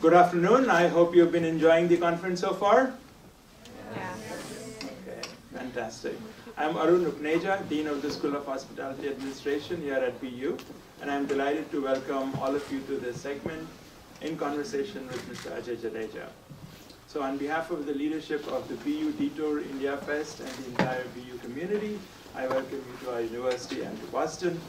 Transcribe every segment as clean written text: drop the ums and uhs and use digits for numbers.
Good afternoon. I hope you've been enjoying the conference so far. Yeah. Okay, fantastic. I'm Arun Rukneja, Dean of the School of Hospitality Administration here at BU, and I'm delighted to welcome all of you to this segment in conversation with Mr. Ajay Jadeja. So on behalf of the leadership of the BU Detour India Fest and the entire BU community, I welcome you to our university and to Boston.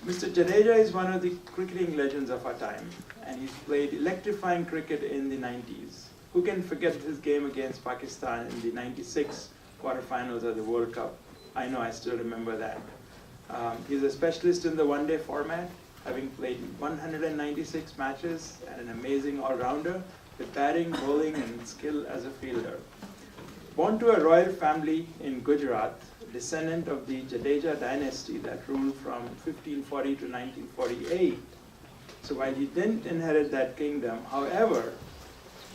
Mr. Jadeja is one of the cricketing legends of our time, and he's played electrifying cricket in the 90s. Who can forget his game against Pakistan in the 96 quarterfinals of the World Cup? I know, I still remember that. He's a specialist in the one-day format, having played 196 matches and an amazing all-rounder with batting, bowling, and skill as a fielder. Born to a royal family in Gujarat, descendant of the Jadeja dynasty that ruled from 1540 to 1948. So while he didn't inherit that kingdom, however,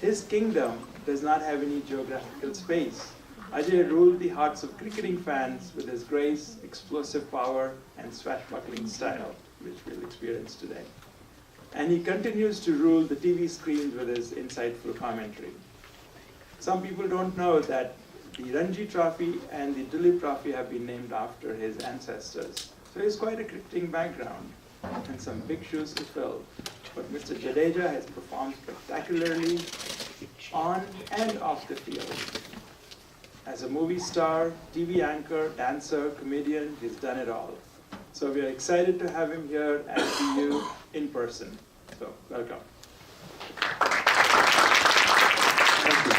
his kingdom does not have any geographical space. Ajay ruled the hearts of cricketing fans with his grace, explosive power, and swashbuckling style, which we'll experience today. And he continues to rule the TV screens with his insightful commentary. Some people don't know that the Ranji Trophy and the Dilip Trophy have been named after his ancestors. So he's quite a cricketing background and some big shoes to fill. But Mr. Jadeja has performed spectacularly on and off the field. As a movie star, TV anchor, dancer, comedian, he's done it all. So we are excited to have him here at BU in person. So welcome. Thank you.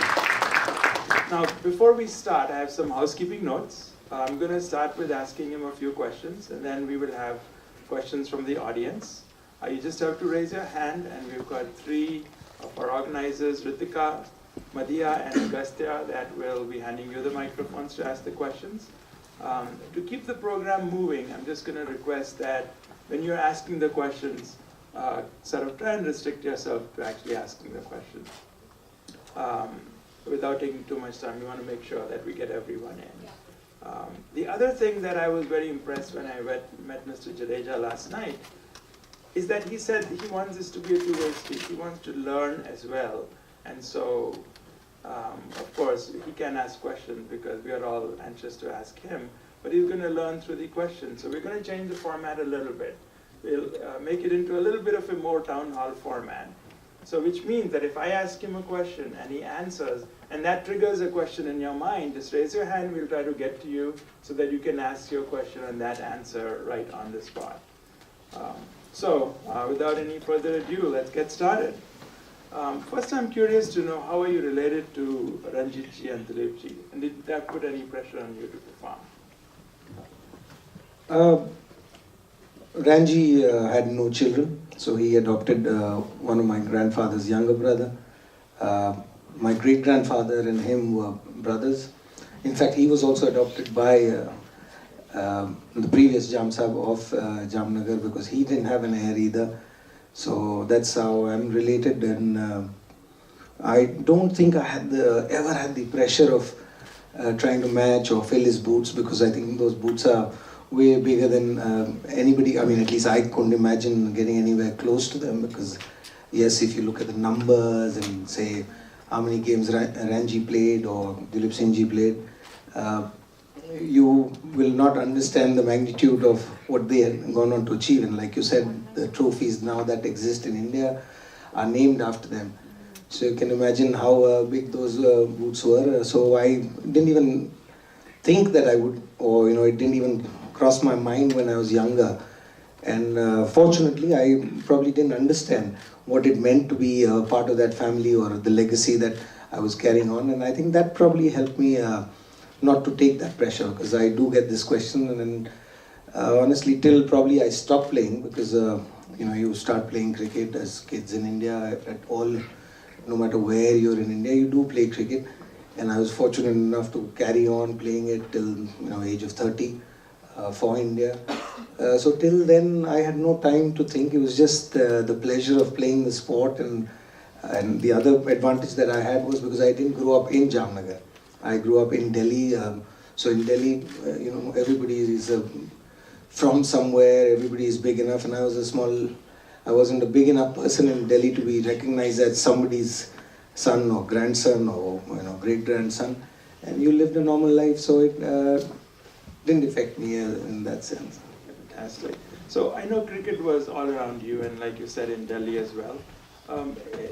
Now, before we start, I have some housekeeping notes. I'm going to start with asking him a few questions, and then we will have questions from the audience. You just have to raise your hand, and we've got three of our organizers, Ritika, Madhya, and Agastya, that will be handing you the microphones to ask the questions. To keep the program moving, I'm just going to request that when you're asking the questions, sort of try and restrict yourself to actually asking the question. Without taking too much time, we want to make sure that we get everyone in. The other thing that I was very impressed when I met Mr. Jadeja last night is that he said he wants this to be a two-way street. He wants to learn as well. And so, of course, he can ask questions because we are all anxious to ask him, but he's going to learn through the questions. So we're going to change the format a little bit. We'll make it into a little bit of a more town hall format. So which means that if I ask him a question and he answers, and that triggers a question in your mind, just raise your hand, we'll try to get to you so that you can ask your question and that answer right on the spot. Without any further ado, let's get started. First, I'm curious to know, how are you related to Ranjitji and Dilipji? And did that put any pressure on you to perform? Ranji had no children, so he adopted one of my grandfather's younger brother. My great-grandfather and him were brothers. In fact, he was also adopted by the previous Jam Sahib of Jamnagar because he didn't have an heir either. So that's how I'm related, and I don't think I had ever had the pressure of trying to match or fill his boots, because I think those boots are way bigger than anybody. I mean, at least I couldn't imagine getting anywhere close to them, because yes, if you look at the numbers and say how many games Ranji played or Dilipsinhji played, you will not understand the magnitude of what they had gone on to achieve. And like you said, the trophies now that exist in India are named after them. So you can imagine how big those boots were. So I didn't even think that I would, or it didn't even cross my mind when I was younger. And fortunately, I probably didn't understand what it meant to be a part of that family or the legacy that I was carrying on. And I think that probably helped me not to take that pressure, because I do get this question, and honestly, till probably I stopped playing, because you start playing cricket as kids in India at all, no matter where you're in India, you do play cricket. And I was fortunate enough to carry on playing it till age of 30 for India. So till then, I had no time to think. It was just the pleasure of playing the sport, and the other advantage that I had was because I didn't grow up in Jamnagar. I grew up in Delhi, so in Delhi, everybody is from somewhere, everybody is big enough, and I I wasn't a big enough person in Delhi to be recognized as somebody's son or grandson or great grandson. And you lived a normal life, so it didn't affect me in that sense. Fantastic. So I know cricket was all around you, and like you said, in Delhi as well.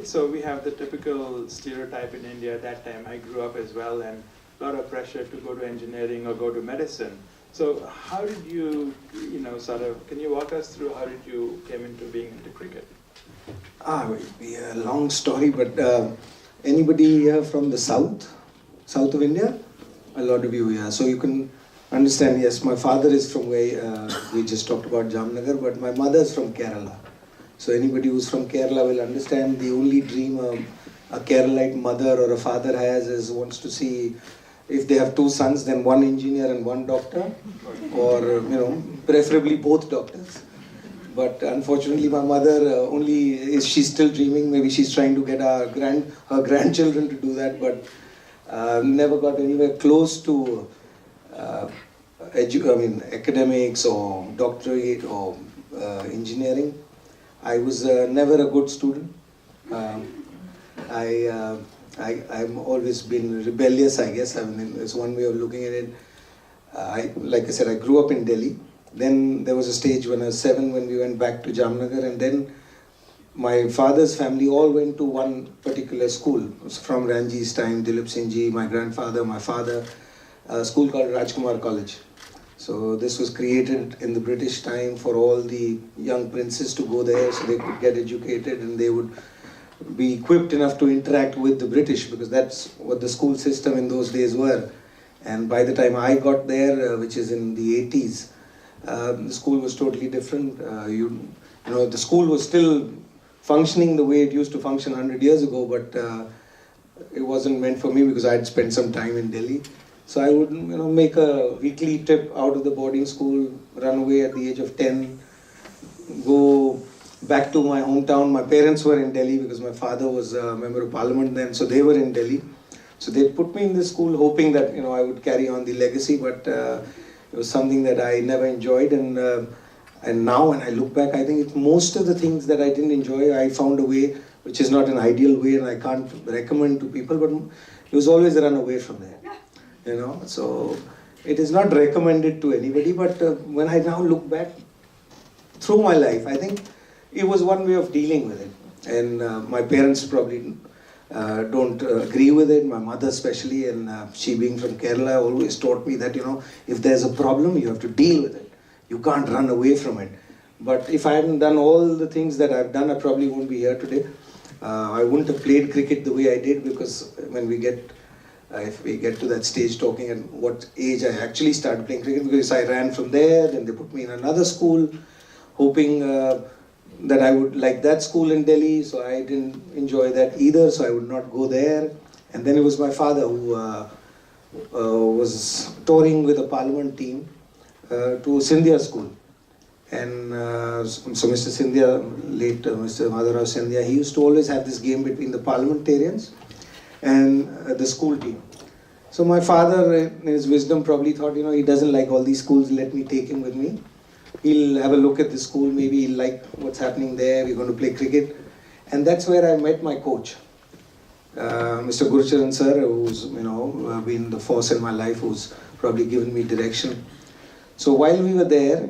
So we have the typical stereotype in India at that time. I grew up as well, and a lot of pressure to go to engineering or go to medicine. So how did you, can you walk us through how did you came into being into cricket? It will be a long story, but anybody here from the south of India? A lot of you, yeah. So you can understand, yes, my father is from where we just talked about Jamnagar, but my mother is from Kerala. So anybody who's from Kerala will understand the only dream a Keralite mother or a father has is wants to see if they have two sons, then one engineer and one doctor, or preferably both doctors. But unfortunately, my mother she's still dreaming. Maybe she's trying to get her grandchildren to do that, but never got anywhere close to academics or doctorate or engineering. I was never a good student. I've always been rebellious, I guess. I mean, it's one way of looking at it. Like I said, I grew up in Delhi. Then there was a stage when I was 7 when we went back to Jamnagar, and then my father's family all went to one particular school. It was from Ranji's time, Ajaysinhji, my grandfather, my father, a school called Rajkumar College. So this was created in the British time for all the young princes to go there so they could get educated and they would be equipped enough to interact with the British, because that's what the school system in those days were. And by the time I got there, which is in the 80s, the school was totally different. The school was still functioning the way it used to function 100 years ago, but it wasn't meant for me because I had spent some time in Delhi. So I would make a weekly trip out of the boarding school, run away at the age of 10, go back to my hometown. My parents were in Delhi because my father was a member of parliament then, so they were in Delhi. So they put me in this school hoping that I would carry on the legacy, but it was something that I never enjoyed. And now when I look back, I think most of the things that I didn't enjoy, I found a way, which is not an ideal way, and I can't recommend to people, but it was always a run away from there. So it is not recommended to anybody, but when I now look back through my life, I think it was one way of dealing with it. And my parents probably don't agree with it, my mother especially, and she being from Kerala always taught me that, if there's a problem, you have to deal with it. You can't run away from it. But if I hadn't done all the things that I've done, I probably won't be here today. I wouldn't have played cricket the way I did, because when if we get to that stage talking at what age I actually started playing cricket, because I ran from there, then they put me in another school, hoping that I would like that school in Delhi, so I didn't enjoy that either, so I would not go there. And then it was my father who was touring with a parliament team to Scindia school. And so Mr. Scindia, late Mr. Madhavrao Scindia, he used to always have this game between the parliamentarians and the school team. So my father, in his wisdom, probably thought, he doesn't like all these schools, let me take him with me. He'll have a look at the school, maybe he'll like what's happening there, we're going to play cricket. And that's where I met my coach, Mr. Gurcharan sir, who's been the force in my life, who's probably given me direction. So while we were there,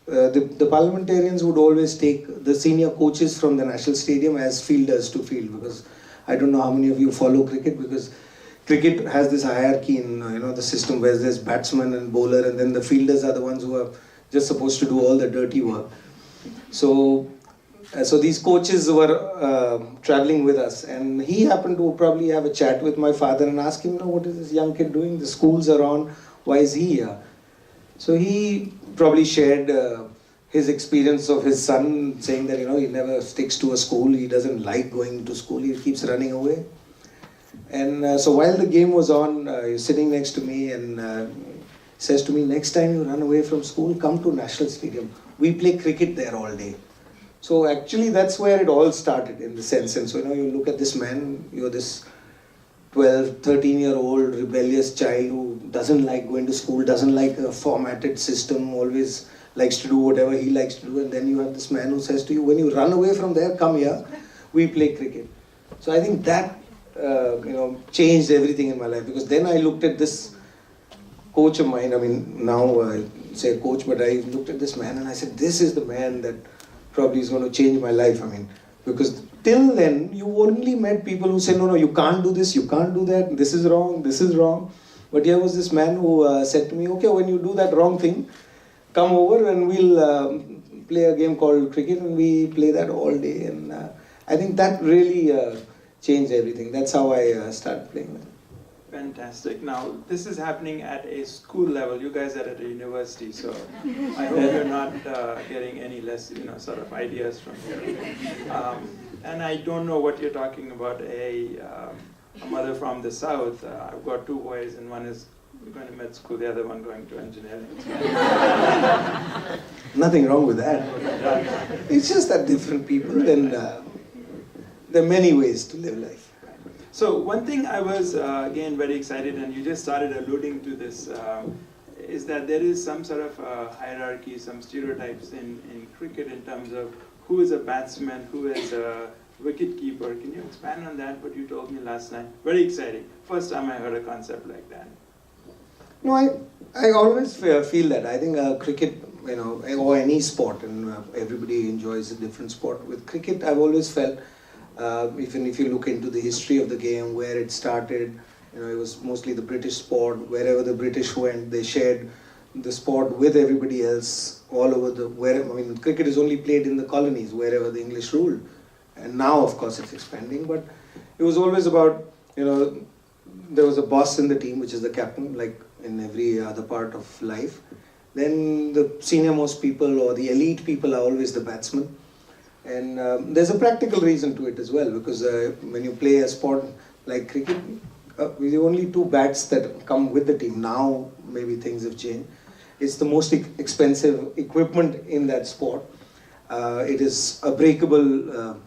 the parliamentarians would always take the senior coaches from the national stadium as fielders to field, because I don't know how many of you follow cricket, because cricket has this hierarchy in the system where there's batsman and bowler, and then the fielders are the ones who are just supposed to do all the dirty work. So these coaches were traveling with us, and he happened to probably have a chat with my father and ask him, what is this young kid doing? The schools are on, why is he here? So he probably shared his experience of his son, saying that he never sticks to a school, he doesn't like going to school, he keeps running away. And so while the game was on, he was sitting next to me and says to me, next time you run away from school, come to National Stadium. We play cricket there all day. So actually that's where it all started in the sense. And so you look at this man, you're this 12, 13-year-old rebellious child who doesn't like going to school, doesn't like a formatted system, always likes to do whatever he likes to do, and then you have this man who says to you, when you run away from there, come here, we play cricket. So I think that changed everything in my life, because then I looked at this coach of mine. I mean, now I say coach, but I looked at this man and I said, this is the man that probably is going to change my life. I mean, because till then, you only met people who say, no, you can't do this, you can't do that, this is wrong, this is wrong. But here was this man who said to me, okay, when you do that wrong thing, come over and we'll play a game called cricket, and we play that all day. And I think that really changed everything. That's how I started playing that. Fantastic. Now, this is happening at a school level. You guys are at a university, so I hope you're not getting any less, sort of ideas from here. And I don't know what you're talking about. A mother from the south. I've got two boys, and one is going to med school, the other one going to engineering. Nothing wrong with that. It's just that different people, then there are many ways to live life. So one thing I was, again, very excited, and you just started alluding to this, is that there is some sort of hierarchy, some stereotypes in cricket in terms of who is a batsman, who is a wicket keeper. Can you expand on that, what you told me last night? Very exciting. First time I heard a concept like that. No, I always feel that. I think cricket, or any sport, and everybody enjoys a different sport. With cricket, I've always felt, even if you look into the history of the game, where it started, it was mostly the British sport. Wherever the British went, they shared the sport with everybody else all over cricket is only played in the colonies, wherever the English ruled. And now, of course, it's expanding. But it was always about, there was a boss in the team, which is the captain, like in every other part of life. Then the senior most people or the elite people are always the batsmen. And there's a practical reason to it as well, because when you play a sport like cricket, with the only two bats that come with the team, now maybe things have changed. It's the most expensive equipment in that sport. It is a breakable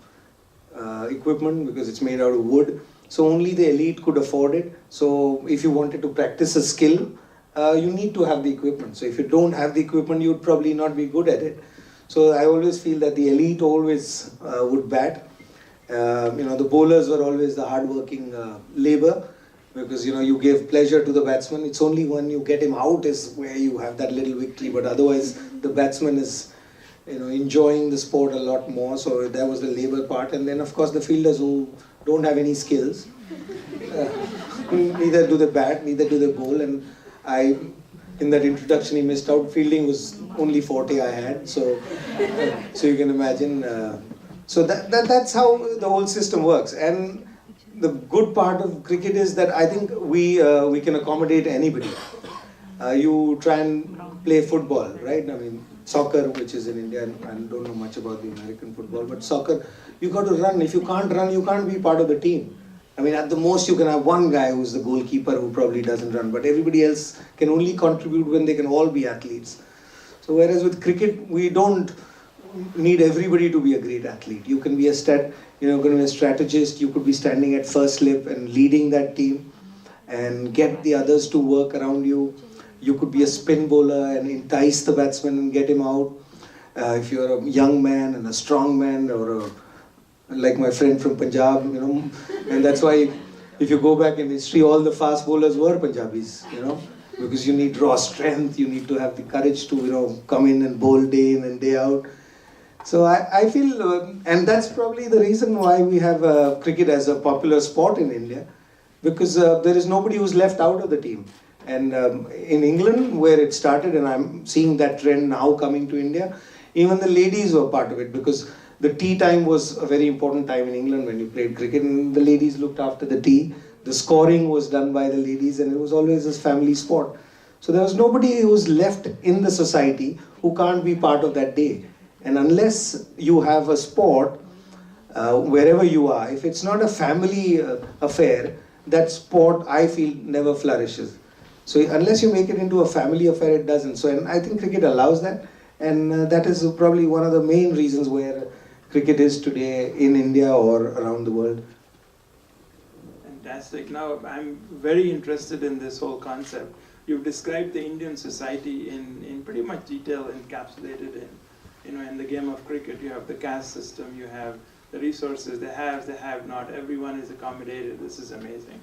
equipment because it's made out of wood. So only the elite could afford it. So if you wanted to practice a skill, you need to have the equipment. So if you don't have the equipment, you'd probably not be good at it. So I always feel that the elite always would bat. The bowlers were always the hard-working labor, because you give pleasure to the batsman. It's only when you get him out is where you have that little victory. But otherwise, the batsman is enjoying the sport a lot more. So that was the labor part. And then, of course, the fielders who don't have any skills. Neither do they bat, neither do they bowl. And in that introduction, he missed out. Fielding was only forte I had. So you can imagine. So that's how the whole system works. And the good part of cricket is that I think we can accommodate anybody. You try and play football, right? I mean, soccer, which is in India, and I don't know much about the American football, but soccer, you got to run. If you can't run, you can't be part of the team. I mean, at the most, you can have one guy who's the goalkeeper who probably doesn't run, but everybody else can only contribute when they can all be athletes. So whereas with cricket, we don't need everybody to be a great athlete. You can be a strategist. You could be standing at first slip and leading that team and get the others to work around you. You could be a spin bowler and entice the batsman and get him out. If you're a young man and a strong man, or like my friend from Punjab, and that's why if you go back in history, all the fast bowlers were Punjabis, because you need raw strength, you need to have the courage to, come in and bowl day in and day out. So I feel, and that's probably the reason why we have cricket as a popular sport in India, because there is nobody who's left out of the team. And in England, where it started, and I'm seeing that trend now coming to India, even the ladies were part of it, because the tea time was a very important time in England when you played cricket, and the ladies looked after the tea. The scoring was done by the ladies, and it was always a family sport. So there was nobody who's left in the society who can't be part of that day. And unless you have a sport, wherever you are, if it's not a family affair, that sport, I feel, never flourishes. So unless you make it into a family affair, it doesn't. So and I think cricket allows that. And that is probably one of the main reasons where cricket is today in India or around the world. Fantastic. Now, I'm very interested in this whole concept. you've described the Indian society in pretty much detail, encapsulated in, in the game of cricket. You have the caste system, you have the resources, the haves, the have not, everyone is accommodated. This is amazing.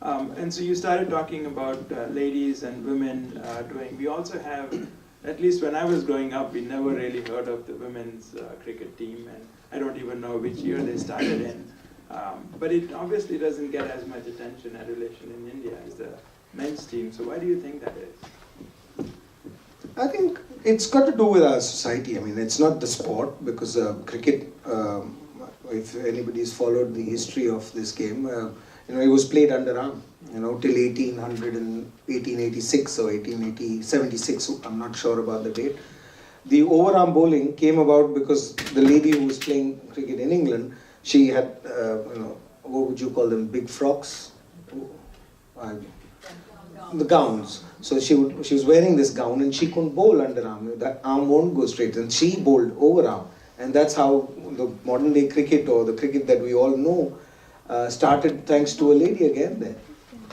And so you started talking about ladies and women doing. We also have, at least when I was growing up, we never really heard of the women's cricket team, and I don't even know which year they started in. But it obviously doesn't get as much attention, adulation in India as the men's team. So why do you think that is? I think it's got to do with our society. I mean, it's not the sport, because cricket, if anybody's followed the history of this game, it was played underarm, till 1800 and 1886 or 1876, I'm not sure about the date. The overarm bowling came about because the lady who was playing cricket in England, she had, what would you call them, big frocks? The gowns. So she was wearing this gown and she couldn't bowl underarm. That arm won't go straight, and she bowled overarm. And that's how the modern day cricket, or the cricket that we all know, started thanks to a lady again there.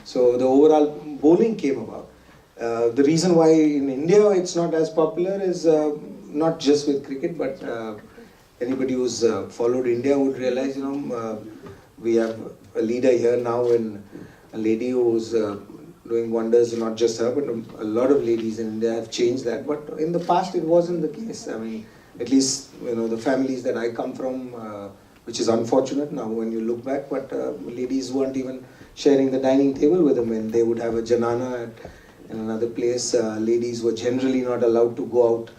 So the overall bowling came about. The reason why in India it's not as popular is not just with cricket, but anybody who's followed India would realize, we have a leader here now, and a lady who's doing wonders. Not just her, but a lot of ladies in India have changed that. But in the past it wasn't the case. I mean, at least the families that I come from, which is unfortunate now when you look back, but ladies weren't even sharing the dining table with the men. They would have a janana in another place. Ladies were generally not allowed to go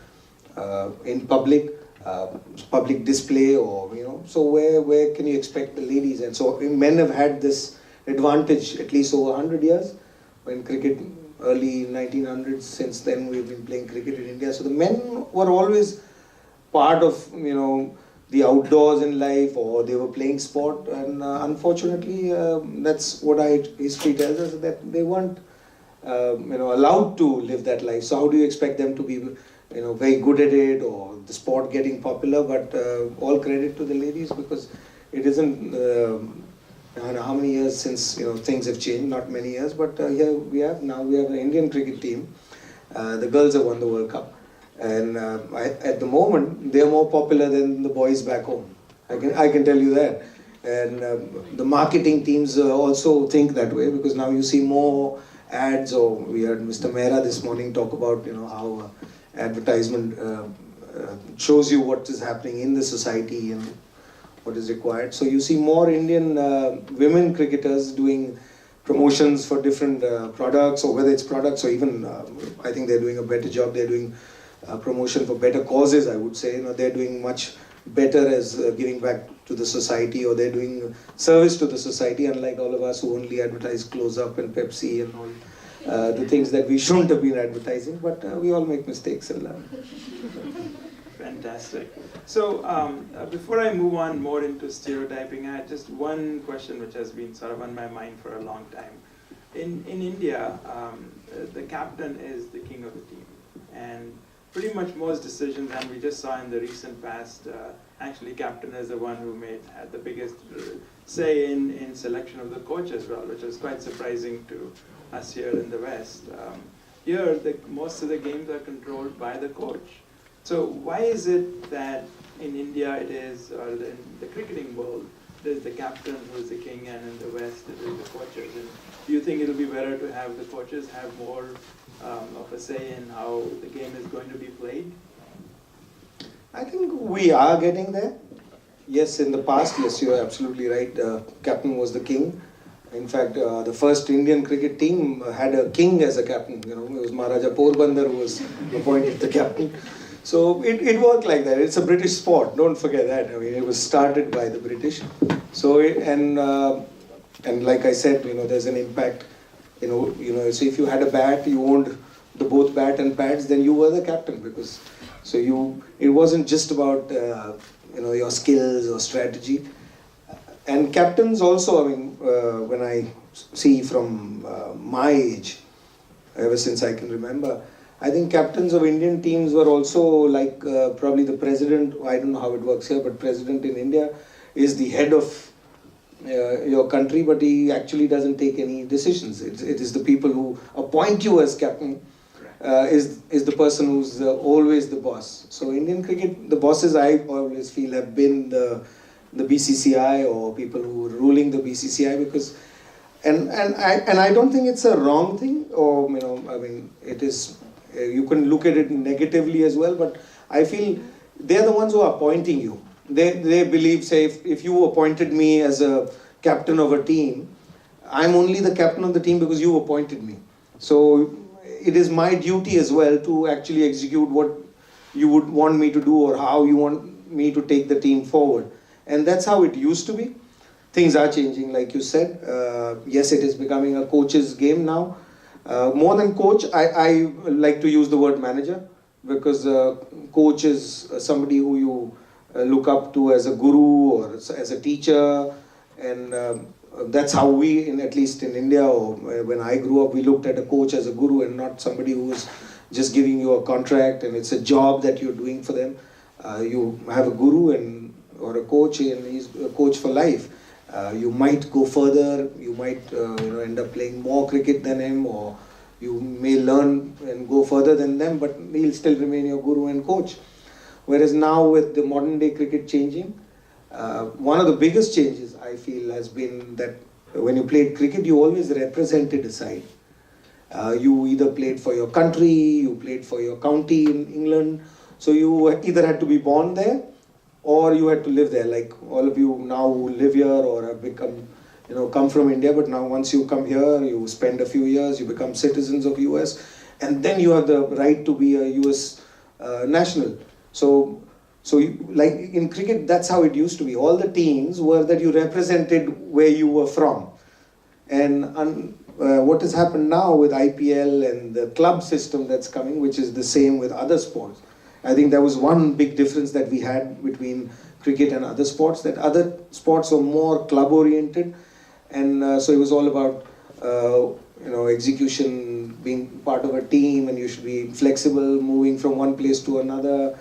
out in public display, or so where can you expect the ladies? And so men have had this advantage at least over 100 years. When cricket, early 1900s, since then we've been playing cricket in India. So the men were always part of the outdoors in life, or they were playing sport, and unfortunately that's what history tells us, that they weren't allowed to live that life. So how do you expect them to be very good at it, or the sport getting popular? But all credit to the ladies, because it isn't I don't know how many years since things have changed. Not many years, but here we have an Indian cricket team. The girls have won the World Cup. And at the moment, they are more popular than the boys back home. I can tell you that. And the marketing teams also think that way, because now you see more ads. Or we heard Mr. Mehra this morning talk about how advertisement shows you what is happening in the society and what is required. So you see more Indian women cricketers doing promotions for different products, or whether it's products, or even I think they're doing a better job. They're doing promotion for better causes, I would say. They're doing much better as giving back to the society, or they're doing service to the society, unlike all of us who only advertise Close Up and Pepsi and all the things that we shouldn't have been advertising, but we all make mistakes and learn. Fantastic. So before I move on more into stereotyping, I had just one question which has been sort of on my mind for a long time. In India, the captain is the king of the team, and pretty much most decisions, and we just saw in the recent past, actually captain is the one who had the biggest say in selection of the coach as well, which was quite surprising to us here in the West. Here, most of the games are controlled by the coach. So why is it that in India it is, or in the cricketing world, it is the captain who is the king, and in the West it is the coaches? And do you think it will be better to have the coaches have more of a say in how the game is going to be played? I think we are getting there. Yes, in the past, yes, you're absolutely right. Captain was the king. In fact, the first Indian cricket team had a king as a captain. It was Maharaja Porbandar who was appointed the captain. So it worked like that. It's a British sport. Don't forget that. I mean, it was started by the British. So and like I said, there's an impact. So if you had a bat, you owned both bat and pads, then you were the captain, because it wasn't just about your skills or strategy. And captains also, I mean, when I see from my age, ever since I can remember, I think captains of Indian teams were also like probably the president. I don't know how it works here, but president in India is the head of your country, but he actually doesn't take any decisions. It is the people who appoint you as captain is the person who's always the boss. So Indian cricket, the bosses I always feel have been the BCCI or people who are ruling the BCCI, because and I don't think it's a wrong thing, or I mean it is, you can look at it negatively as well, but I feel they're the ones who are appointing you. They believe, say, if you appointed me as a captain of a team, I'm only the captain of the team because you appointed me. So it is my duty as well to actually execute what you would want me to do or how you want me to take the team forward. And that's how it used to be. Things are changing, like you said. Yes, it is becoming a coach's game now. More than coach, I like to use the word manager, because coach is somebody who you look up to as a guru or as a teacher, and that's how we, at least in India, or when I grew up, we looked at a coach as a guru and not somebody who was just giving you a contract and it's a job that you're doing for them. You have a guru or a coach, and he's a coach for life. You might go further, you might end up playing more cricket than him, or you may learn and go further than them, but he'll still remain your guru and coach. Whereas now, with the modern day cricket changing, one of the biggest changes I feel has been that when you played cricket, you always represented a side. You either played for your country, you played for your county in England, so you either had to be born there or you had to live there, like all of you now who live here or have become, come from India, but now once you come here, you spend a few years, you become citizens of US, and then you have the right to be a US national. So like in cricket, that's how it used to be. All the teams were that you represented where you were from. And what has happened now with IPL and the club system that's coming, which is the same with other sports. I think there was one big difference that we had between cricket and other sports, that other sports were more club oriented, and so it was all about execution, being part of a team, and you should be flexible, moving from one place to another.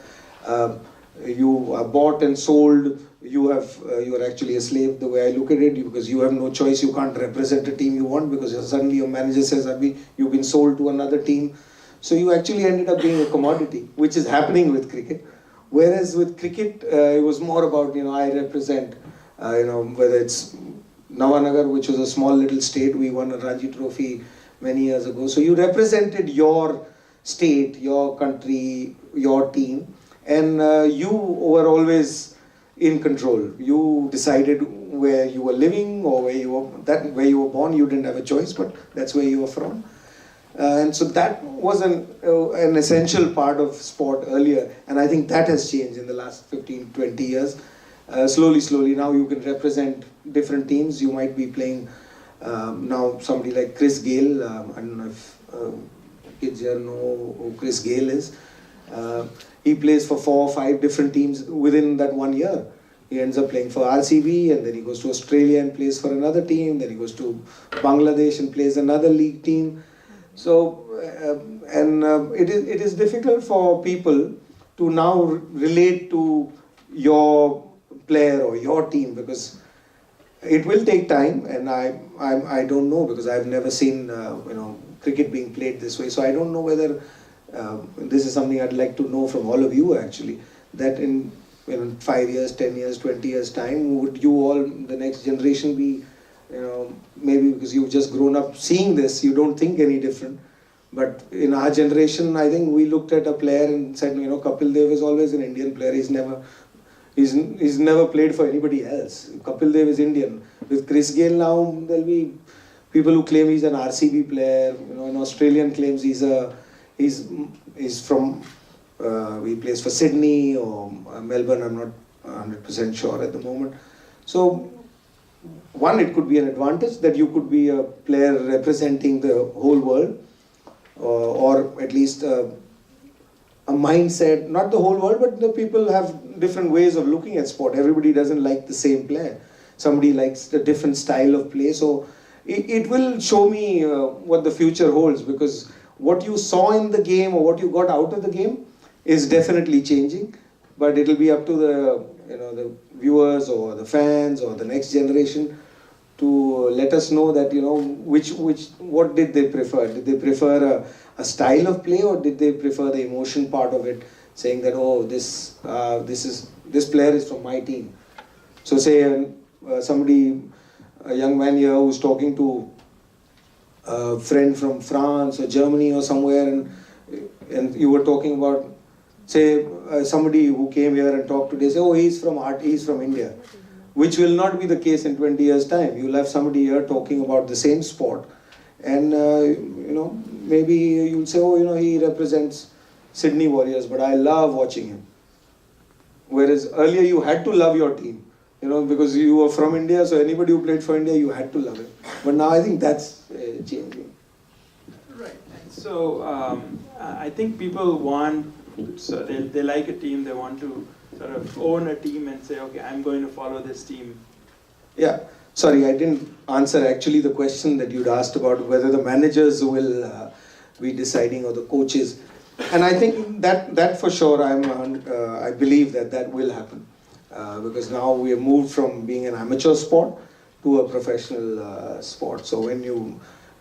You are bought and sold. You are actually a slave, the way I look at it, because you have no choice. You can't represent a team you want because suddenly your manager says, you've been sold to another team. So you actually ended up being a commodity, which is happening with cricket. Whereas with cricket, it was more about, I represent, whether it's Navanagar, which was a small little state. We won a Ranji Trophy many years ago. So you represented your state, your country, your team, and you were always in control. You decided where you were living or where you were born. You didn't have a choice, but that's where you were from. And so that was an essential part of sport earlier, and I think that has changed in the last 15, 20 years. Slowly, now you can represent different teams. You might be playing now somebody like Chris Gayle. I don't know if kids here know who Chris Gayle is. He plays for 4 or 5 different teams within that 1 year. He ends up playing for RCB, and then he goes to Australia and plays for another team. Then he goes to Bangladesh and plays another league team. So, it is difficult for people to now relate to your player or your team, because it will take time, and I don't know, because I've never seen cricket being played this way. So I don't know whether this is something I'd like to know from all of you actually, that in 5 years, 10 years, 20 years time, would you all, the next generation, be maybe because you've just grown up seeing this, you don't think any different. But in our generation, I think we looked at a player and said, Kapil Dev is always an Indian player. He's never played for anybody else. Kapil Dev is Indian. With Chris Gayle now, there'll be people who claim he's an RCB player. An Australian claims he's from he plays for Sydney or Melbourne. I'm not 100% sure at the moment. So, one, it could be an advantage that you could be a player representing the whole world, or at least a mindset, not the whole world, but the people have different ways of looking at sport. Everybody doesn't like the same player. Somebody likes a different style of play. So it will show me what the future holds, because what you saw in the game or what you got out of the game is definitely changing, but it'll be up to the viewers or the fans or the next generation to let us know that, you know, what did they prefer? Did they prefer a style of play, or did they prefer the emotion part of it, saying that, oh, this player is from my team. So say a young man here who's talking to a friend from France or Germany or somewhere, and you were talking about, say, somebody who came here and talked today, say, oh, he's from India, which will not be the case in 20 years' time. You'll have somebody here talking about the same sport, and you know, maybe you'll say, oh, you know, he represents Sydney Warriors, but I love watching him. Whereas earlier you had to love your team, you know, because you were from India, so anybody who played for India, you had to love it. But now I think that's changing. Right. And so I think people want, so they like a team, they want to sort of own a team and say, okay, I'm going to follow this team. Yeah. Sorry, I didn't answer actually the question that you'd asked about whether the managers will be deciding or the coaches. And I think that for sure, I believe that will happen. Because now we have moved from being an amateur sport to a professional sport. So when you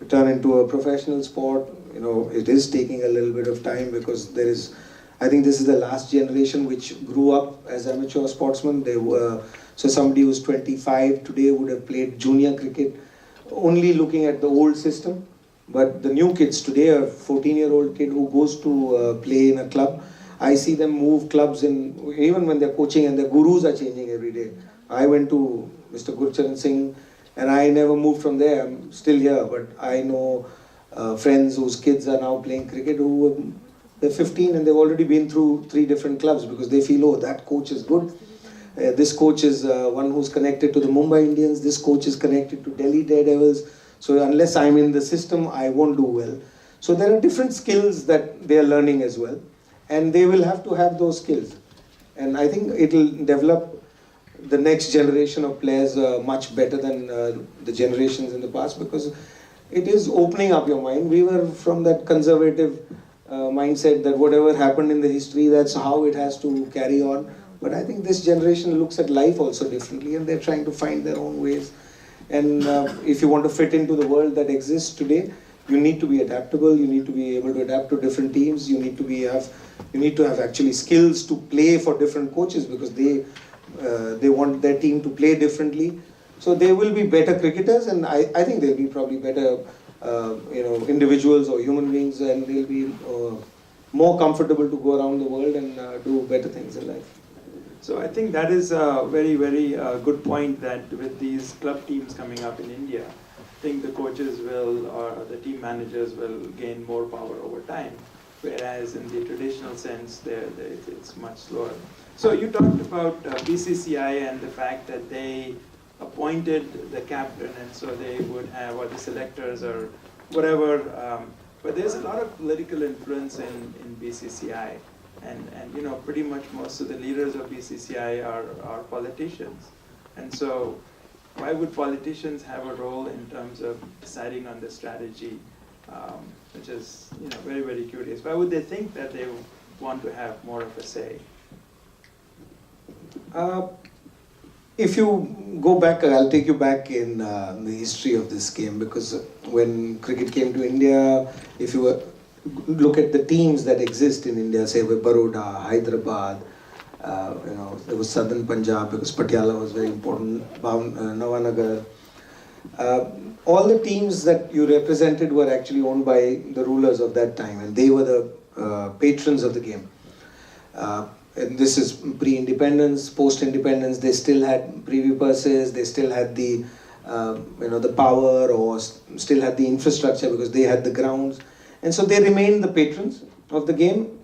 turn into a professional sport, you know, it is taking a little bit of time, because I think this is the last generation which grew up as amateur sportsmen. So somebody who's 25 today would have played junior cricket, only looking at the old system. But the new kids today, a 14-year-old kid who goes to play in a club, I see them move clubs even when they're coaching, and their gurus are changing every day. I went to Mr. Gurcharan Singh, and I never moved from there. I'm still here, but I know friends whose kids are now playing cricket who they're 15 and they've already been through 3 different clubs, because they feel, oh, that coach is good. This coach is one who's connected to the Mumbai Indians. This coach is connected to Delhi Daredevils. So unless I'm in the system, I won't do well. So there are different skills that they are learning as well. And they will have to have those skills. And I think it'll develop the next generation of players much better than the generations in the past, because it is opening up your mind. We were from that conservative mindset that whatever happened in the history, that's how it has to carry on. But I think this generation looks at life also differently, and they're trying to find their own ways. And if you want to fit into the world that exists today, you need to be adaptable. You need to be able to adapt to different teams. You need to have actually skills to play for different coaches, because they want their team to play differently. So they will be better cricketers, and I think they'll be probably better individuals or human beings, and they'll be more comfortable to go around the world and do better things in life. So I think that is a very, very good point, that with these club teams coming up in India, I think the coaches will, or the team managers will gain more power over time, whereas in the traditional sense, it's much slower. So you talked about BCCI and the fact that they appointed the captain, and so they would have, or the selectors or whatever, but there's a lot of political influence in BCCI. And you know, pretty much most of the leaders of BCCI are politicians. And so why would politicians have a role in terms of deciding on the strategy, which is, you know, very, very curious. Why would they think that they want to have more of a say? If you go back, I'll take you back in the history of this game, because when cricket came to India, if you look at the teams that exist in India, say Baroda, Hyderabad, there was Southern Punjab, because Patiala was very important, Navanagar. All the teams that you represented were actually owned by the rulers of that time, and they were the patrons of the game. And this is pre-independence, post-independence. They still had privy purses. They still had the power, or still had the infrastructure, because they had the grounds. And so they remained the patrons of the game.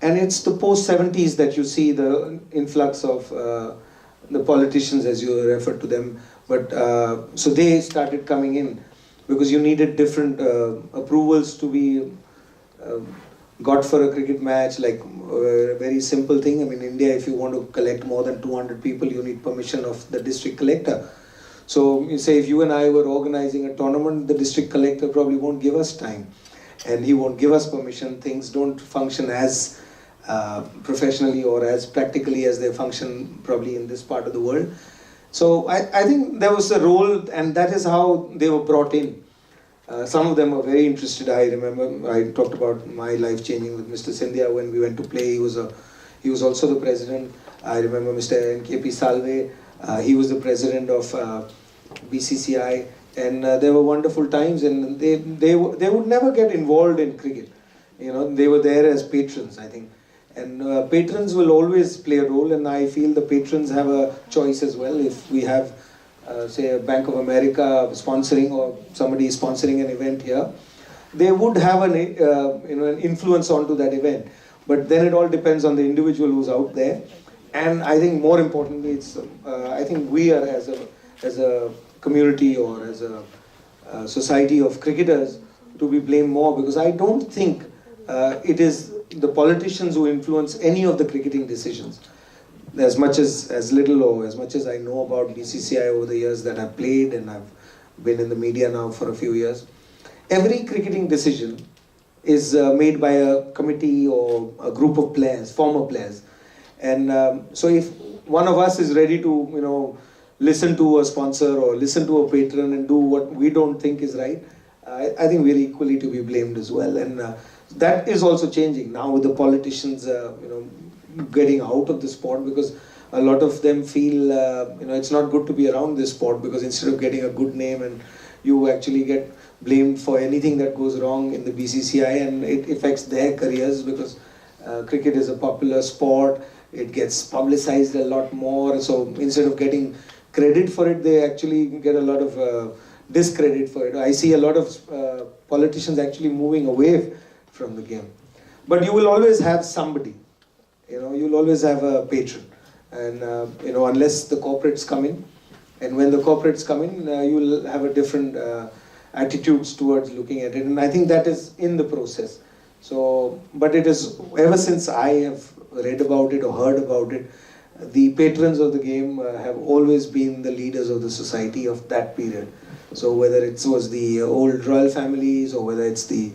And it's the post-70s that you see the influx of the politicians, as you refer to them. But so they started coming in, because you needed different approvals to be got for a cricket match, like a very simple thing. I mean, in India, if you want to collect more than 200 people, you need permission of the district collector. So you say, if you and I were organizing a tournament, the district collector probably won't give us time, and he won't give us permission. Things don't function as professionally or as practically as they function probably in this part of the world. So I think there was a role, and that is how they were brought in. Some of them were very interested. I remember I talked about my life changing with Mr. Scindia when we went to play. He was also the president. I remember Mr. NKP Salve. He was the president of BCCI, and there were wonderful times. And they would never get involved in cricket. You know, they were there as patrons, I think. And patrons will always play a role, and I feel the patrons have a choice as well. If we have, say, a Bank of America sponsoring, or somebody is sponsoring an event here, they would have an influence onto that event. But then it all depends on the individual who's out there. And I think more importantly, it's I think we are as a community or as a society of cricketers to be blamed more, because I don't think it is the politicians who influence any of the cricketing decisions. As little or as much as I know about BCCI over the years that I've played, and I've been in the media now for a few years, every cricketing decision is made by a committee or a group of players, former players. And so if one of us is ready to, listen to a sponsor or listen to a patron and do what we don't think is right, I think we're equally to be blamed as well. And that is also changing now with the politicians, getting out of the sport, because a lot of them feel, it's not good to be around this sport, because instead of getting a good name, and you actually get blamed for anything that goes wrong in the BCCI, and it affects their careers, because cricket is a popular sport. It gets publicized a lot more. So instead of getting credit for it, they actually get a lot of discredit for it. I see a lot of politicians actually moving away from the game. But you will always have somebody. You'll always have a patron. And, unless the corporates come in. And when the corporates come in, you'll have a different attitudes towards looking at it. And I think that is in the process. So, but it is, ever since I have read about it or heard about it, the patrons of the game have always been the leaders of the society of that period. So whether it was the old royal families, or whether it's the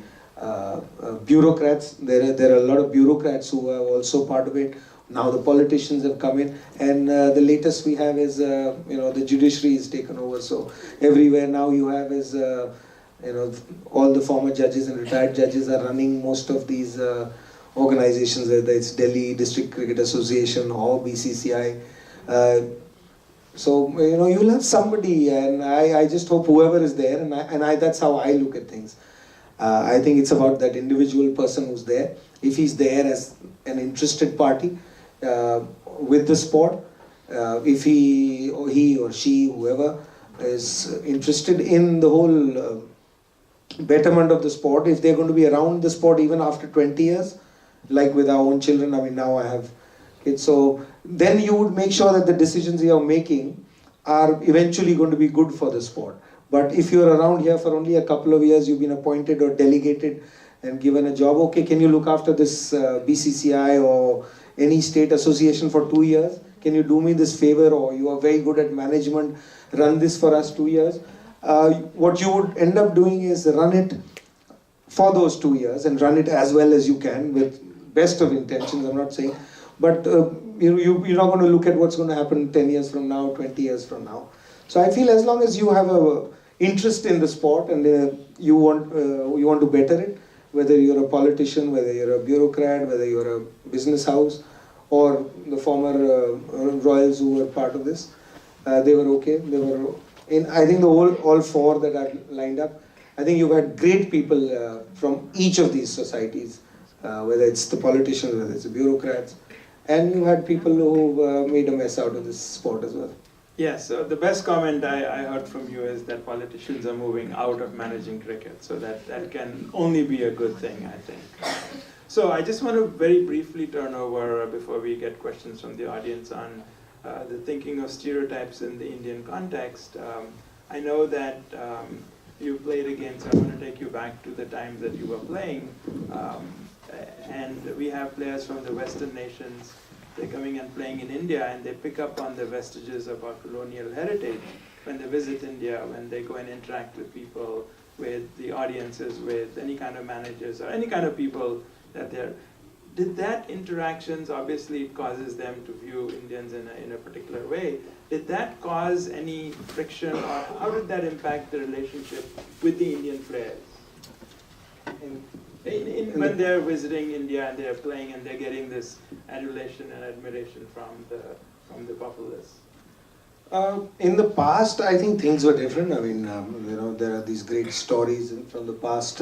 bureaucrats, there are a lot of bureaucrats who are also part of it. Now the politicians have come in, and the latest we have is, the judiciary is taken over. So everywhere now you have is, all the former judges and retired judges are running most of these organizations, whether it's Delhi District Cricket Association or BCCI. So, you'll have somebody, and I just hope whoever is there, and that's how I look at things. I think it's about that individual person who's there. If he's there as an interested party with the sport, if he or she, whoever, is interested in the whole betterment of the sport, if they're going to be around the sport even after 20 years, like with our own children, now I have kids, so then you would make sure that the decisions you're making are eventually going to be good for the sport. But if you're around here for only a couple of years, you've been appointed or delegated and given a job, okay, can you look after this BCCI or any state association for 2 years? Can you do me this favor? Or you are very good at management, run this for us 2 years. What you would end up doing is run it for those 2 years and run it as well as you can with best of intentions, I'm not saying. But you're not going to look at what's going to happen 10 years from now, 20 years from now. So I feel as long as you have a interest in the sport and you want to better it, whether you're a politician, whether you're a bureaucrat, whether you're a business house, or the former royals who were part of this, they were okay. They were in. I think all four that are lined up, I think you've had great people from each of these societies, whether it's the politicians, whether it's the bureaucrats, and you had people who made a mess out of this sport as well. Yes, so the best comment I heard from you is that politicians are moving out of managing cricket. So that can only be a good thing, I think. So I just want to very briefly turn over, before we get questions from the audience, on the thinking of stereotypes in the Indian context. I know that you played again, so I want to take you back to the times that you were playing. And we have players from the Western nations. They're coming and playing in India, and they pick up on the vestiges of our colonial heritage when they visit India, when they go and interact with people, with the audiences, with any kind of managers or any kind of people that they're did that interactions, obviously it causes them to view Indians in a particular way, did that cause any friction, or how did that impact the relationship with the Indian players? When they're visiting India and they're playing and they're getting this adulation and admiration from the populace. In the past, I think things were different. I mean, there are these great stories from the past.